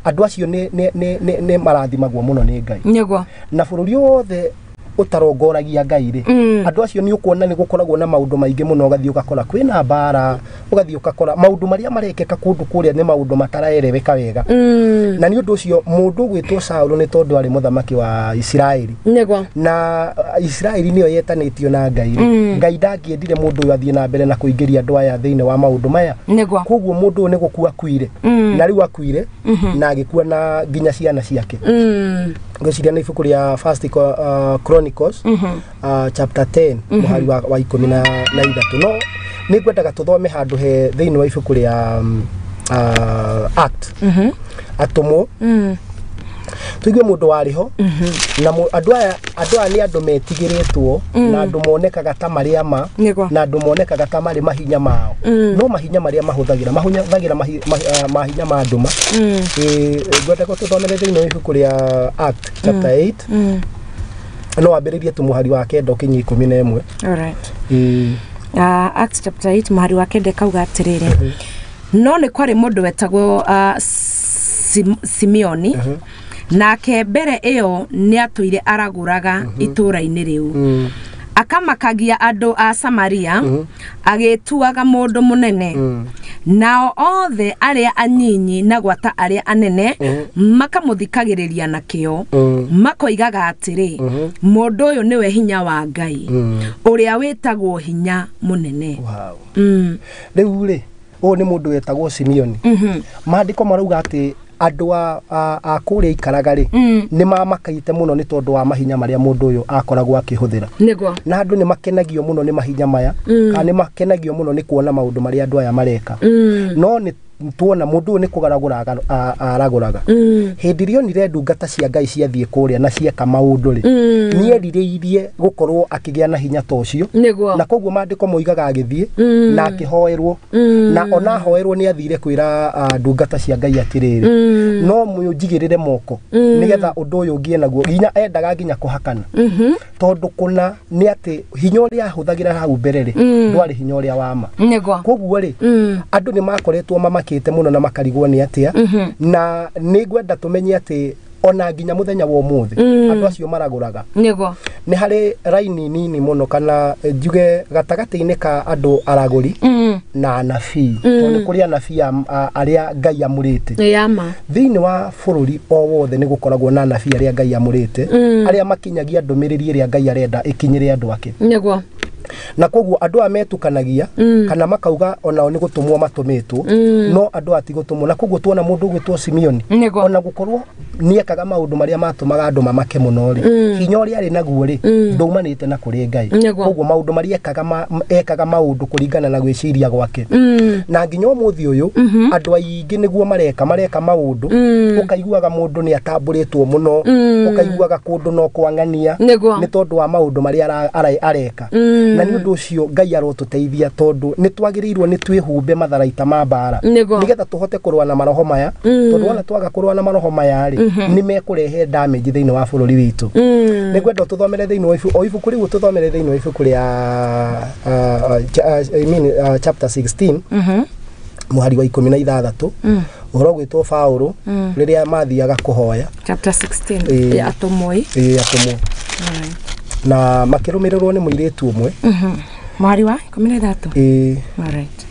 andu acio ni marathimagwo muno ni Ngai nigwa na bururi wothe utarongoragia Ngai ri andu acio ni ukuona ni gukoragwo na maundu maingi muno ugathii ugakora kwina mbara ugathii ukakora maundu maria marekeka kundu kuria ni maundu mataraereweka wega na ni undu ucio mundu gwitwo Saulu ni tondu ari muthamaki wa Israeli nigwa na Israeli niyo yetanitio na Ngai ri Ngai ndangiendire mundu uyu athie na mbere na kuingiria andu aya thiini wa maundu maya nigwa koguo mundu uyu ni gukua kwire na riu akuire na agikua na nginya ciana ciake ngociria ni ibuku ria 1 Chronicles chapter 10 muhari wa 13 no ni ngwendaga tuthome handu he thiini wa ibuku ria Act atomo tuigue mundu wariho na andu aya ni andu metigiritwo na andu monekaga ta maria ma na andu monekaga ta mari mahinya mao no mahinya maria mahuthagira mahinya ma anduma ngwendaga tuthomere thiini wa ibuku ria Act chapter 8 no ambiririe tu muhari wa 9 ukinyi 11 alright Acts chapter 8 muhari wa 9 kauga atirire no ni kwari mundu wetagwo Simeoni nake mbere iyo ni atuire araguraga itura-ini riu akamakagia andu a Samaria agituaga mundu munene nao othe aria anyinyi na gwata aria anene makamuthikagiriria na kio makoigaga atiri mundu uyu niwe hinya wa Ngai uria witagwo hinya munene riu ri o ni mundu wetagwo Simeoni maandiko marauga ati andu a kuria ikaraga ri ni mamakaite muno ni tondu wa mahinya maria mundu uyu akoragwo akihuthira na andu ni makenagio muno ni mahinya maya kana ni makenagio muno ni kuona maundu maria andu aya mareka no ni tuona mundu ni kugaragura araguraga hindi rio nire ndungata cia Ngai ciathie kuria na cieka maundu ri ni eririirie gukorwo akigia na hinya tocio na koguo maandiko moigaga agithie na akihoerwo na ona hoerwo ni athire kwira ndungata cia Ngai atiriri no mujigirire moko nigetha undu uyu ngie naguo nginya endaga nginya kuhakana tondu kuna ni ati hinya uria ahuthagira hau mbere ri ndwari hinya uria wama koguo ri andu ni makoretwo makite muno na makarigwo ni atia na ni ngwenda tumenye ati ona nginya muthenya wa umuthi andu acio maraguraga ni hari raini nini muno kana njuge gatagati-ini ka andu araguri na anabii tondu kuri anabii aria Ngai amurite yama thiini wa bururi o wothe ni gukoragwo na anabii aria Ngai amurite aria makinyagia ndumiriri iria Ngai arenda ikinyire andu ake na koguo andu ametukanagia kana makauga ona ni gutumwo matumitwo no andu atigutumwo na koguo tuona mundu gwitwo Simeoni ona gukorwo niekaga maundu maria matumaga andu mamake muno ri hinya uria ari naguo ri ndaumanite na kuri Ngai koguo maundu maria ekaga maundu kuringana na gwiciria gwake na nginya umuthi uyu andu aingi niguo mareka maundu ukaiguaga mundu ni atamburitwo muno ukaiguaga kundu no kwangania ni tondu wa maundu maria areka na ni undu ucio Ngai arotuteithia tondu ni twagirirwo ni twihumbe matharaita ma mbara nigetha tuhote kurwa na maroho maya tondu ona twaga kurwa na maroho maya ri ni mekurehe damage thiini wa bururi witu ni gwenda tuthomere thiini wa ibuku riu tuthomere thiini wa ibuku ria chapter 16 muhari wa 16 uhoro gwitwo Paulo riria mathiaga kuhoya chapter 16 ya atomoi na makirumirirwo ni muiritu umwe muhari wa 13 alright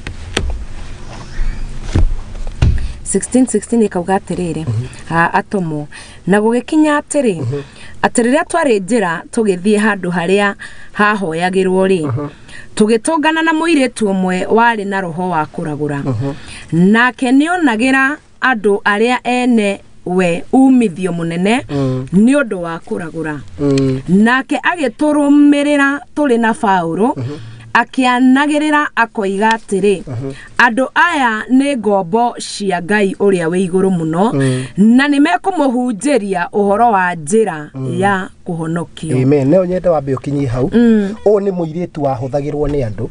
16 ikauga atiriri atomo na gugikinya atiri atiriria twari njira tugithie handu haria hahoyagirwo ri tugitongana na muiritu umwe wari na roho wa kuragura nake nionagira andu aria ene we umithio munene ni undu wa kuragura nake agiturumirira turi na Paulo akianagirira akoiga atiri andu aya ni ngombo cia Ngai uria we iguru muno na ni mekumuhunjiria uhoro wa njira ya kuhonokio amen ne onyete wambe ukinyi hau o ni muiritu wahuthagirwo ni andu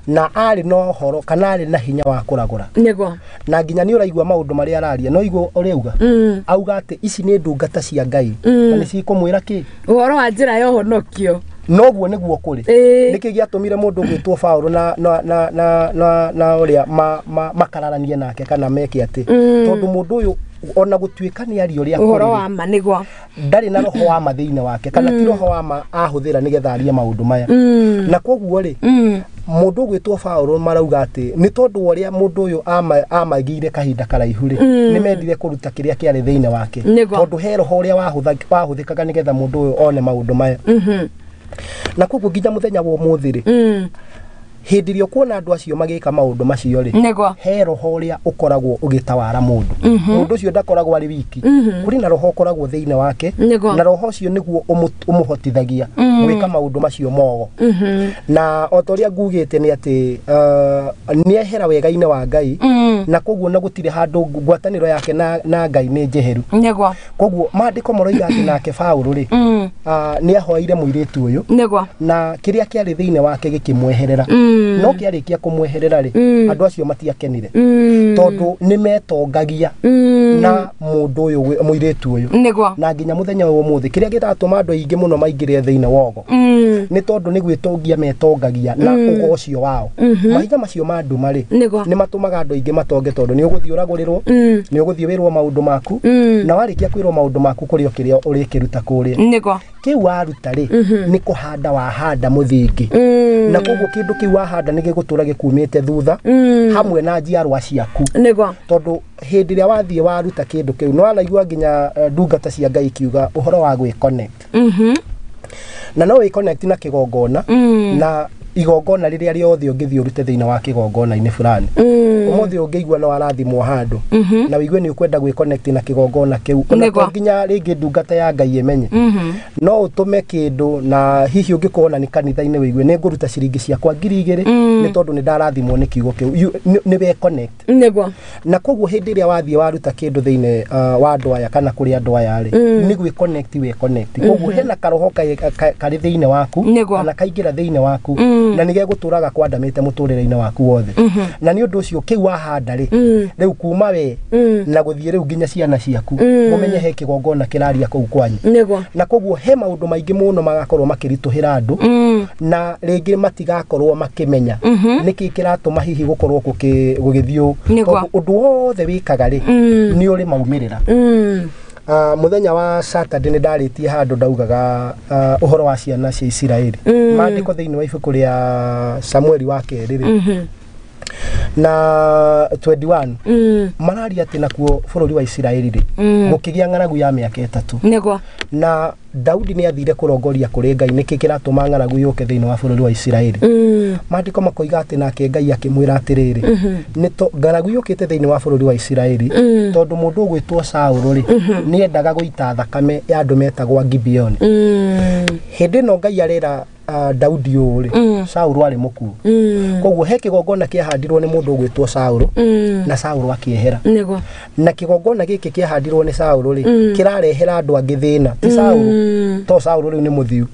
na ari no horo kana ari na hinya wa kuragura nego na nginya ni uraigua maundu maria araria no igua uriuga auga ati ici ni ndungata cia Ngai na ni cikumwira ki uhoro wa njira yo honokio noguo niguo kuri niki giatumire mundu gwitwo Paulo na uria makararanie nake kana meke ati tondu mundu uyu ona gutuika ni ario ria uhoro wa ma niguo ndari na roho wa mathiine wake kana ti roho wa ma ahuthira nigetha arie maundu maya na koguo ri mundu gwitwo Paulo marauga ati ni tondu uria mundu uyu amagire kahinda karaihu ri ni mendire kuruta kiria kiari thiine wake tondu he roho uria wahuthikaga nigetha mundu uyu one maundu maya na koguo nginya muthenya wa umuthi ri hindi rio kuona andu acio magika maundu macio ri he roho uria ukoragwo ugitawara mundu mundu ucio ndakoragwo ari wiki kuri na roho ukoragwo thiine wake na roho ucio niguo umuhotithagia gwika maundu macio mogo na otoria ngugite ni ati ni ehera wega-ine wa Ngai na koguo na gutire handu ngwataniro yake na Ngai ni njeheru koguo maandiko maroiga ati nake Paulo ri ni ahoire muiritu uyu na kiria kiari thiine wake gikimweherera no kiarikia kumweherera ri andu acio matiakenire tondu ni metongagia na mundu uyu muiritu uyu na nginya muthenya wa umuthi kiria gitatuma andu aingi muno maingire thiine wogo ni tondu ni gwitongia metongagia na ugocio wao mahiga macio ma andu mari ni matumaga andu aingi matonge tondu ni uguthii uragurirwo ni uguthii wirwo maundu maku na warikia kwirwo maundu maku kuri okiria urikiruta kuria kiu waruta ri ni kuhanda wahanda muthingi na koguo kindu kiu wahanda ni gigutura gikumite thutha hamwe na njiarwa ciaku tondu hindi ria wathie waruta kindu kiu no araigua nginya ndungata cia Ngai kiuga uhoro wa gwi connect na no wi connect na kigongona na igongona riria riothe ungithii urute thiine wa kigongona-ini fulani umuthi ungiigua no arathimwo handu na wigue ni ukwenda gwi connect na kigongona kiu ona nginya ringi ndungata ya Ngai emenye no utume kindu na hihi ungikona ni kanitha-ini wigue ni nguruta ciringi ciakwa 2,000 ni tondu ni ndarathimwo ni kiugo kiu ni we connect na koguo hindi ria wathie waruta kindu thiine wa andu aya kana kuri andu aya ri ni gwi connect we connect koguo hena karoho kari thiine waku kana kaingira thiine waku na nige guturaga kwandamite muturire-ine waku wothe na ni undu ucio kiu wahanda ri riu kuma we na guthie riu nginya ciana ciaku mumenye he kigongona kiraria kuu kwanyu na koguo he maundu maingi muno magakorwo makirituhira andu na ringi matigakorwo makimenya niki kiratuma hihi gukorwo gugithio undu wothe wikaga ri ni uri maumirira muthenya wa Saturday ni ndaritie handu ndaugaga uhoro wa ciana cia Isiraeli maandiko thiini wa ibuku ria Samueli wa keriri na 21 mararia ati nakuo bururi wa Isiraeli ri gukigia ng'aragu ya miaka 3 na Daudi ni athire kurongoria kuri Ngai niki kiratuma ng'aragu yuke thiini wa bururi wa Isiraeli maandiko makoiga ati nake Ngai akimwira atiriri ni to ng'aragu yukite thiini wa bururi wa Isiraeli tondu mundu ugwitwo Saulo ri ni endaga guita thakame ya andu metagwa Gibeon hindi no Ngai arera Daudi uri Saulo ari muku koguo he kigongona kiahandirwo ni mundu ugwitwo Saulo na Saulo akiehera na kigongona giki kiahandirwo ni Saulo ri kirarehera andu angi thina ti Saulo to Saulo riu ni muthiu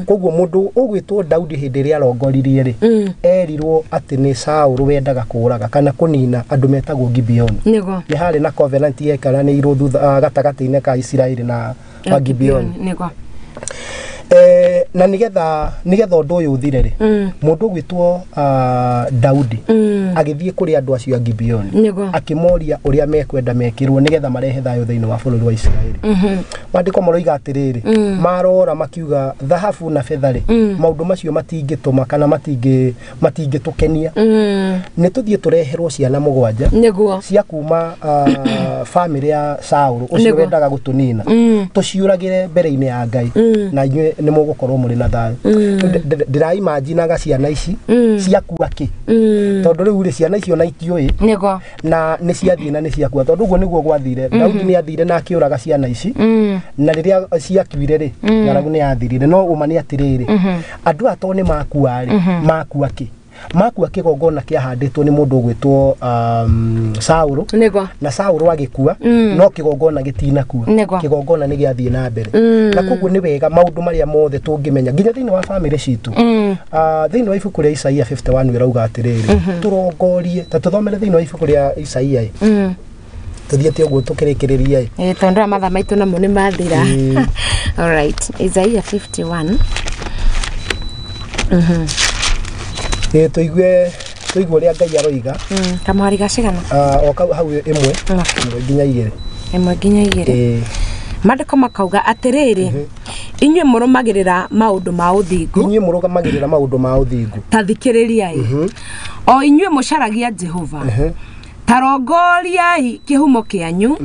koguo mundu ugwitwo Daudi hindi ria arongoririe ri erirwo ati ni Saulo wendaga kuraga kana kunina andu metagwo Gibeon ni hari na covenant yekara ni irwo thutha gatagati-ine ka Isiraeli na Gibeon na nigetha undu uyu uthire ri mundu gwitwo Daudi agithie kuri andu acio a Gibeon akimoria uria mekwenda mekirwo nigetha marehe thayo thiini wa bururi wa Isiraeli maandiko maroiga atiriri marora makiuga thahabu na fedha ri maundu macio matingituma kana matingitukenia ni tuthie tureherwo ciana 7 cia kuma family ya Saulo ucio wendaga gutunina tuciuragire mbere-ine ya Ngai na inywe ni mugukorwo muri na thayo ndira imagine ciana ici ciakua ki tondu riu ri ciana icio na itioi na ni ciathie na ni ciakua tondu guo niguo gwathire Daudi ni athire na akiuraga ciana ici na riria ciakuire ri ng'aragu ni yathirire no uma ni atiriri andu ato ni makua ri makua ki makua kigongona kiahanditwo ni mundu gwitwo Sauro na Sauro agikua no kigongona gitinakua kigongona ni giathie na mbere na koguo ni wega maundu maria mothe tungimenya nginya thiini wa family citu thiini wa ibuku ria Isaia 51 irauga atiriri turongorie ta tuthomere thiini wa ibuku ria Isaia tuthiete uguo tukirikiriria tondu matha maitu namo ni mathira all right Isaia 51 tuigue ria Ngai aroiga kamwari gacigana o kau hau imwe nginya igiri Mandiko makauga atiriri inywe murumagirira maundu ma uthingu tathikiririai o inywe mucaragia Jehova tarongoriai kihumo kianyu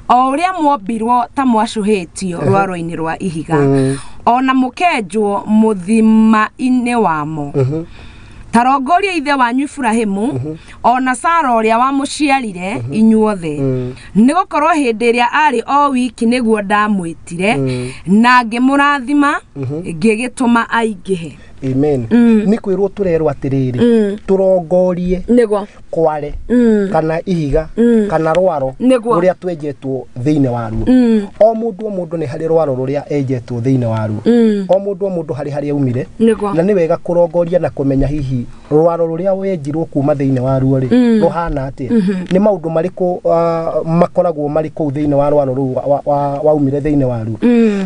o uria mwombirwo ta mwacuhitio rwaro-ini rwa ihiga ona mukenjwo muthima-ini wamo tarongoria ithe wanyu Ibrahimu ona Sara uria wamuciarire inyuothe nigukorwo hindi iria ari o wiki niguo ndamwitire na ngimurathima ngigituma aingihe amen ni kwirwo turerwo atiriri turongorie kware kana ihiga kana rwaro ruria twenjetwo thiine waruo o mundu ni hari rwaro ruria enjetwo thiine waruo o mundu hari aumire na ni wega kurongoria na kumenya hihi rwaro ruria wenjirwo kuma thiine waruo ri ruhana atia ni maundu mariku makoragwo mariku thiine wa rwaro ru waumire thiine waruo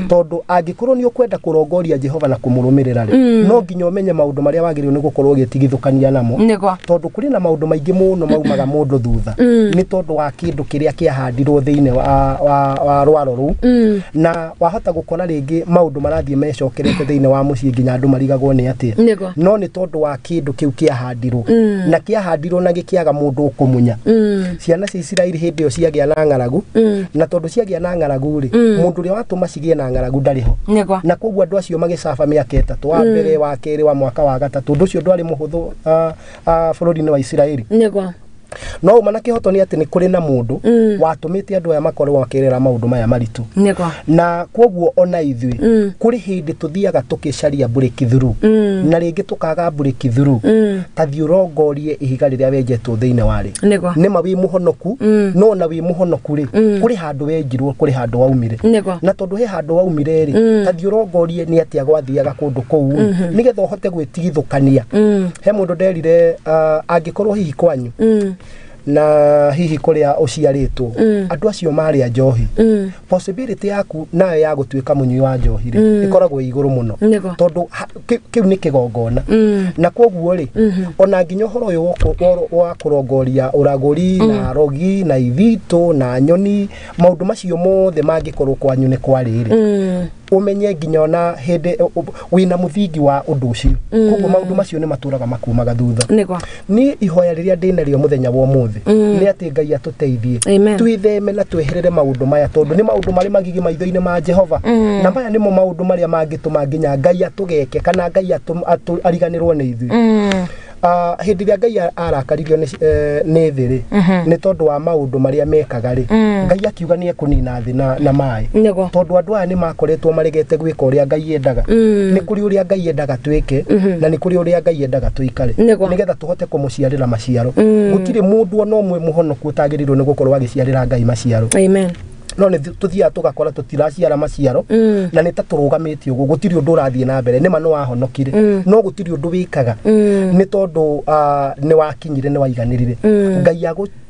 tondu angikorwo ni ukwenda kurongoria Jehova na kumurumirira ri no nginya umenye maundu maria wagiriyo ni gukorwo gitigithukania namo tondu kuri na maundu maingi muno maumaga mundu thutha ni tondu wa kindu kiria kiahandirwo thiine wa rwaro ru na wahota gukora ringi maundu marathie mecokerete thiine wa mucii nginya andu marigagwo ni atia no ni tondu wa kindu kiu kiahandirwo na kiahandirwo na gikiaga mundu ukumunya ciana cia Isiraeli hindi yo ciagia na ng'aragu na tondu ciagia na ng'aragu ri mundu ria watuma cigie na ng'aragu ndariho na koguo andu acio magicaba miaka 3 wa mbere wa keri wa mwaka wa gatatu ndu cio ndwari muhuthu bururi-ini wa Isiraeli no mana kihoto ni ati ni kuri na mundu watumite andu aya makorwo akirera maundu maya maritu na koguo ona ithui kuri hindi tuthiaga tukicaria breakthrough na ringi tukaga breakthrough tathiurongorie ihiga riria wenjetwo thiine wari ni mawi muhonoku no na wi muhonoku ri kuri handu wenjirwo kuri handu waumire na tondu he handu waumire ri tathiurongorie ni atia gwathiaga kundu kou nigetha uhote gwitigithukania he mundu nderire angikorwo hihi kwanyu na hihi kuria uciaritwo andu acio mari a njohi possibility yaku nayo ya gutuika munyui wa njohi ri ikoragwo iguru muno tondu kiu ni kigongona na koguo ri ona nginya horo uyu wa kurongoria uraguri na rogi na ithito na nyoni maundu macio mothe mangikorwo kwanyu ni kwariri umenye nginya ona hindi wina muthingi wa undu ucio koguo maundu macio ni maturaga makumaga thutha ni ihoya riria ndinario muthenya wa umuthi ni ati Ngai atuteithie twitheme na tweherere maundu maya tondu ni maundu mari magigi maitho-ini ma Jehova na maya nimo maundu maria mangituma nginya Ngai atugeke kana Ngai ariganirwo ni ithui hindi ria Ngai arakaririo ni thiri ni tondu wa maundu maria mekaga ri Ngai akiuga ni ekunina thi na mai tondu andu aya ni makoretwo maregete gwika uria Ngai endaga ni kuri uria Ngai endaga twike na ni kuri uria Ngai endaga tuikare nigetha tuhote kumuciarira maciaro gutire mundu ona umwe muhonoku utagirirwo ni gukorwo agiciarira Ngai maciaro amen no ni tuthia tugakora tutiraciara maciaro na ni taturugamite ugu gutiri undu urathie na mbere ni mano wahonokire no gutiri undu wikaga ni tondu ni wakinyire ni waiganirire Ngai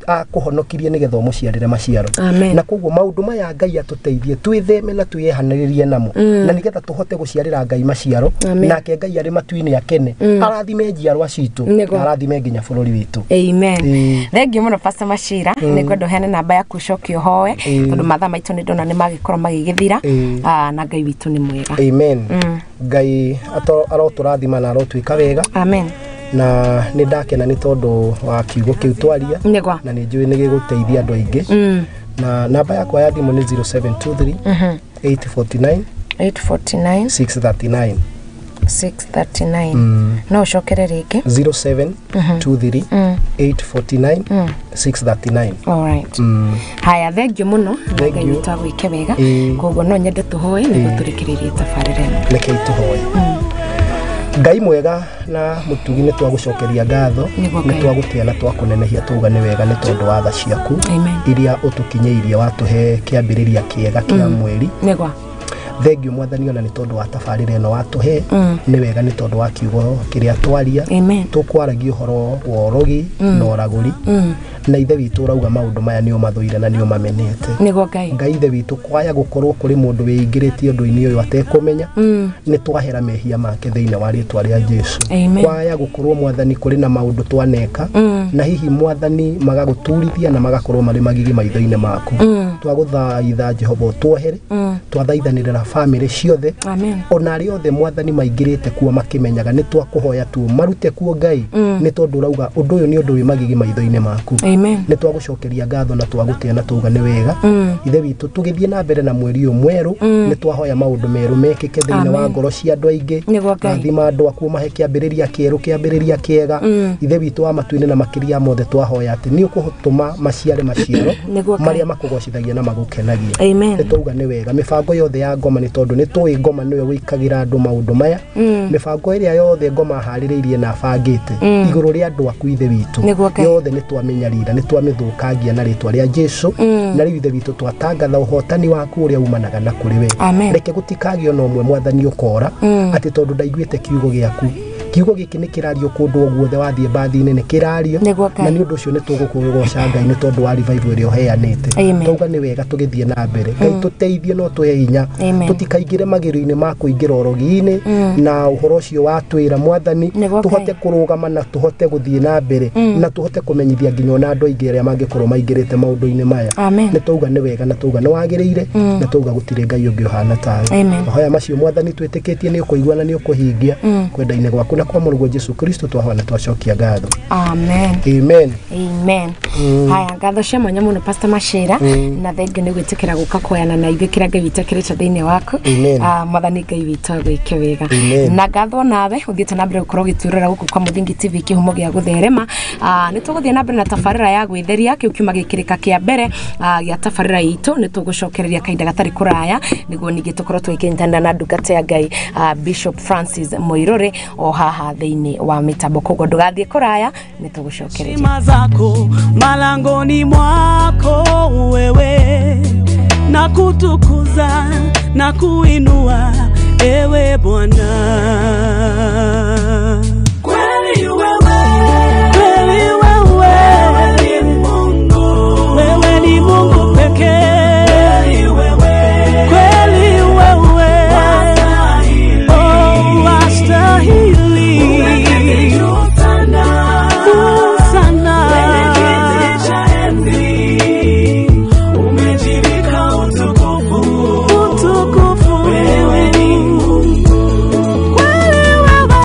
akuhonokirie nigetha umuciarire maciaro na koguo maundu maya Ngai atuteithie twitheme na twiyehaniririe namo na nigetha tuhote guciarira Ngai maciaro nake Ngai ari matu-ini akene arathime njiarwa citu na arathime nginya bururi witu amen thengiu muno Pastor Machira ni kwendo hene namba yaku ucokio hoe tondu matha maitu ni ndona ni magikorwo magigithira na Ngai witu ni mwega amen Ngai aroturathima na arotwika wega amen na ni ndakena ni tondu wa kiugo kiu twaria na ni njui ni giguteithia andu aingi na namba yakwa ya thimu ni 0723 849 639 no ucokere ringi 0723 849 639 all right haya thengiu muno Ngai witu agwike wega koguo no nyende tuhoe niguo turikiririe tabarire ino rekei tuhoe Ngai mwega na mutugi nĩ twagucokeria ngatho nĩ twagũtĩa na twakunenehia tuga nĩ wega nĩ tondũ wa tha ciaku iria ũtũkinyĩirie watuhe kĩambĩrĩria kĩega kĩa mweri thengiũ mwathani ona nĩ tondũ wa tabarĩra ĩno watuhe nĩ wega nĩ tondũ wa kiugo kĩrĩa twaria tũkwaragia ũhoro wa ũrogi na ũragũri na ithe witũ urauga maũndũ maya nĩ ũmathũire na nĩ ũmamenete Ngai ithe witũ kwaya gũkorwo kũrĩ mũndũ wĩingĩrĩtie ũndũ-inĩ ũyũ atekũmenya nĩ twahera mehia make thĩinĩ wa rĩtwa rĩa Jesu kwaya gũkorwo mwathani kũrĩ na maũndũ twaneka na hihi mwathani magagũturithia na magakorwo marĩ magigi maitho-inĩ maku twagũthaitha Jehova ũtuohere twathaithanĩrĩra family ciothe ona arĩa othe mwathani maingĩrĩte kuo makĩmenyaga nĩ twakũhoya tu marute kuo Ngai nĩ tondũ urauga ũndũ ũyũ nĩ ũndũ wĩ magigi maitho-inĩ maku nĩ twagũcokeria ngatho na twagũtĩa na tuga nĩ wega ithe witũ tũgĩthiĩ na mbere na mweri ũyũ mwerũ nĩ twahoya maũndũ merũ mekĩke thĩinĩ wa ngoro cia andũ aingĩ rathima andũ aku mahe kĩambĩrĩria kĩerũ kĩambĩrĩria kĩega ithe witũ wa matu-inĩ na makĩria mothe twahoya atĩ nĩ ũkũtũma maciare maciaro marĩa makũgocithagia na magũkenagia nĩ tuga nĩ wega mĩbango yothe ya ngoma nĩ tondũ nĩ tũĩ ngoma nĩwe wĩkagĩra andũ maũndũ maya mĩbango ĩrĩa yothe ngoma harĩrĩirie na bangĩte igũrũ rĩa andũ aku ithe witũ yothe nĩ twamenyarira nĩ twamĩthũkangia na rĩtwa rĩa Jesu na rĩu ithe witũ twatangatha ũhotani waku ũrĩa umanaga na kũrĩ we reke gũtikagĩa na ũmwe mwathani ũkora atĩ tondũ ndaiguĩte kiugo gĩaku kiugo gĩkĩ nĩ kĩrario kũndũ o guothe wathiĩ mbathi-inĩ nĩ kĩrario na nĩ ũndũ ũcio nĩ tũgũkũgoca Ngai nĩ tondũ wa revival ĩrĩa ũheanĩte twauga nĩ wega tũgĩthiĩ na mbere Ngai tũteithie no tũhe hinya tũtikaingĩre magĩrĩ-inĩ ma kũingĩra ũrogi-inĩ na ũhoro ũcio watwĩra mwathani tũhote kũrũgama na tũhote gũthiĩ na mbere na tũhote kũmenyithia nginya ona andũ aingĩ arĩa mangĩkorwo maingĩrĩte maũndũ-inĩ maya nĩ twauga nĩ wega na twauga nĩ wagĩrĩire na twauga gũtirĩ Ngai ũngĩ ũhana tawe mahoya macio mwathani twĩtĩkĩtie nĩ ũkũigua na nĩ ũkũhingia kwenda-inĩ gwaku na kwa mũrũgwo Jesu Kristo twahona twacokia ngatho amen haya ngatho cia mwanya mũno Pastor Machira na thengiũ nĩ gwĩtĩkĩra gũka kũyana na ithuĩ kĩrĩa Ngai witũ akĩrĩte thĩinĩ waku mwathani Ngai witũ agwĩke wega na ngatho nawe ũthiĩte na mbere gũkorwo ũgĩtũrora gũkũ kwa Mũthingi TV kĩhumo gĩa gũtherema nĩ tũgũthiĩ na mbere na tabarĩra ya Gwitheria kĩu kiuma gĩkĩrĩka kĩa mbere gĩa tabarĩra itũ nĩ tũgũcokereria kahinda gatarĩ kũraya nĩguo ningĩ tũkorwo twĩkĩnyitana na ndungata ya Ngai Bishop Francis Moirore o haha thĩinĩ wa mitambo koguo ndũgathiĩ kũraya nĩ tũgũcokereria heshima zako malangoni mwako wewe na kutukuza na kuinua ewe Bwana